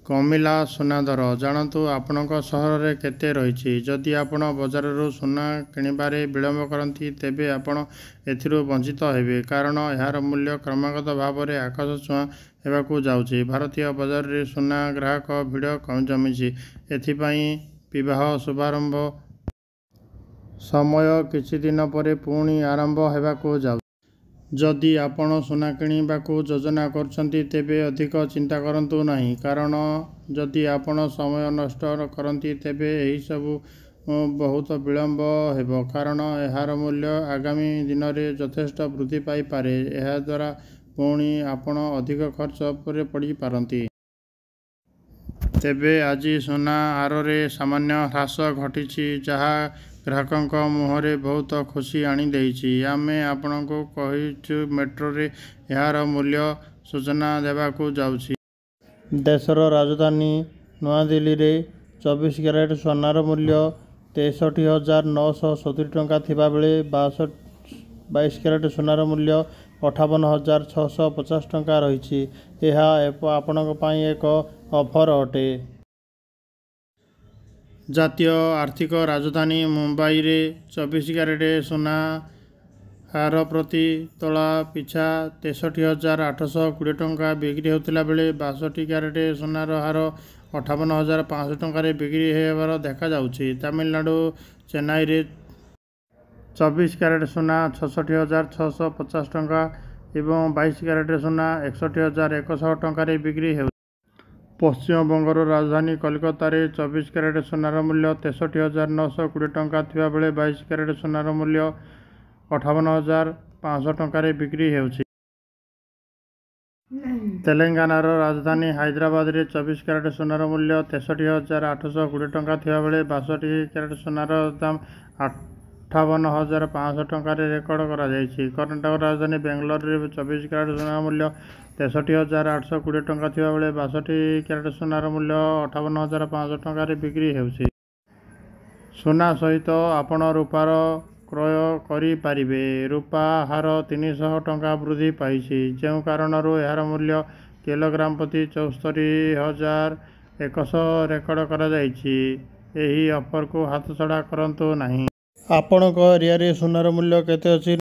କମିଲା ସୁନା ଦର। ଜାଣନ୍ତୁ ଆପଣଙ୍କ ସହରରେ କେତେ ରହିଛି। ଯଦି ଆପଣ ବଜାରରୁ ସୁନା କିଣିବାରେ ବିଳମ୍ବ କରନ୍ତି ତେବେ ଆପଣ ଏଥିରୁ ବଞ୍ଚିତ ହେବେ, କାରଣ ଏହାର ମୂଲ୍ୟ କ୍ରମାଗତ ଭାବରେ ଆକାଶ ଛୁଆଁ ହେବାକୁ ଯାଉଛି। ଭାରତୀୟ ବଜାରରେ ସୁନା ଗ୍ରାହକ ଭିଡ଼ ଜମିଛି। ଏଥିପାଇଁ ବିବାହ ଶୁଭାରମ୍ଭ ସମୟ କିଛି ଦିନ ପରେ ପୁଣି ଆରମ୍ଭ ହେବାକୁ ଯାଉଛି। ଯଦି ଆପଣ ସୁନା କିଣିବାକୁ ଯୋଜନା କରୁଛନ୍ତି ତେବେ ଅଧିକ ଚିନ୍ତା କରନ୍ତୁ ନାହିଁ, କାରଣ ଯଦି ଆପଣ ସମୟ ନଷ୍ଟ କରନ୍ତି ତେବେ ଏହିସବୁ ବହୁତ ବିଳମ୍ବ ହେବ, କାରଣ ଏହାର ମୂଲ୍ୟ ଆଗାମୀ ଦିନରେ ଯଥେଷ୍ଟ ବୃଦ୍ଧି ପାଇପାରେ। ଏହାଦ୍ୱାରା ପୁଣି ଆପଣ ଅଧିକ ଖର୍ଚ୍ଚ ଉପରେ ପଡ଼ିପାରନ୍ତି। ତେବେ ଆଜି ସୁନା ହାରରେ ସାମାନ୍ୟ ହ୍ରାସ ଘଟିଛି, ଯାହା ଗ୍ରାହକଙ୍କ ମୁହଁରେ ବହୁତ ଖୁସି ଆଣିଦେଇଛି। ଆମେ ଆପଣଙ୍କୁ କହିଛୁ ମେଟ୍ରୋରେ ଏହାର ମୂଲ୍ୟ ସୂଚନା ଦେବାକୁ ଯାଉଛି। ଦେଶର ରାଜଧାନୀ ନୂଆଦିଲ୍ଲୀରେ 24 କ୍ୟାରେଟ୍ ସୁନାର ମୂଲ୍ୟ 63,970 ଟଙ୍କା ଥିବାବେଳେ 22 କ୍ୟାରେଟ୍ ସୁନାର ମୂଲ୍ୟ 58,650 ଟଙ୍କା ରହିଛି। ଏହା ଆପଣଙ୍କ ପାଇଁ ଏକ ଅଫର୍ ଅଟେ। ଜାତୀୟ ଆର୍ଥିକ ରାଜଧାନୀ ମୁମ୍ବାଇରେ 24 କ୍ୟାରେଟ୍ ସୁନା ହାର ପ୍ରତି ତୋଳା ପିଛା 63,820 ଟଙ୍କା ବିକ୍ରି ହେଉଥିଲା ବେଳେ 62 କ୍ୟାରେଟ୍ ସୁନାର ହାର 58,500 ଟଙ୍କାରେ ବିକ୍ରି ହେବାର ଦେଖାଯାଉଛି। ତାମିଲନାଡୁ ଚେନ୍ନାଇରେ 24 କ୍ୟାରେଟ୍ ସୁନା 66,650 ଟଙ୍କା ଏବଂ 22 କ୍ୟାରେଟ୍ ସୁନା 61,100 ଟଙ୍କାରେ ବିକ୍ରି ହେଉଛି। ପଶ୍ଚିମବଙ୍ଗର ରାଜଧାନୀ କଲିକତାରେ 24 କ୍ୟାରେଟ୍ ସୁନାର ମୂଲ୍ୟ 63,920 ଟଙ୍କା ଥିବାବେଳେ 22 କ୍ୟାରେଟ୍ ସୁନାର ମୂଲ୍ୟ 58,500 ଟଙ୍କାରେ ବିକ୍ରି ହେଉଛି। ତେଲେଙ୍ଗାନାର ରାଜଧାନୀ ହାଇଦ୍ରାବାଦରେ 24 କ୍ୟାରେଟ୍ ସୁନାର ମୂଲ୍ୟ 63,820 ଟଙ୍କା ଥିବାବେଳେ 62 କ୍ୟାରେଟ୍ ସୁନାର ଦାମ୍ 58,500 ଟଙ୍କାରେ ରେକର୍ଡ କରାଯାଇଛି। କର୍ଣ୍ଣାଟକର ରାଜଧାନୀ ବେଙ୍ଗାଲୁରୁରେ 24 କ୍ୟାରେଟ୍ ସୁନାର ମୂଲ୍ୟ 63,820 ଟଙ୍କା ଥିବାବେଳେ 62 କ୍ୟାରେଟ୍ ସୁନାର ମୂଲ୍ୟ 58,500 ଟଙ୍କାରେ ବିକ୍ରି ହେଉଛି। ସୁନା ସହିତ ଆପଣ ରୂପାର କ୍ରୟ କରିପାରିବେ। ରୂପା ହାର 300 ଟଙ୍କା ବୃଦ୍ଧି ପାଇଛି, ଯେଉଁ କାରଣରୁ ଏହାର ମୂଲ୍ୟ କିଲୋଗ୍ରାମ ପ୍ରତି 74,100 ରେକର୍ଡ କରାଯାଇଛି। ଏହି ଅଫରକୁ ହାତଛଡ଼ା କରନ୍ତୁ ନାହିଁ। ଆପଣଙ୍କ ଏରିଆରେ ସୁନାର ମୂଲ୍ୟ କେତେ ଅଛି?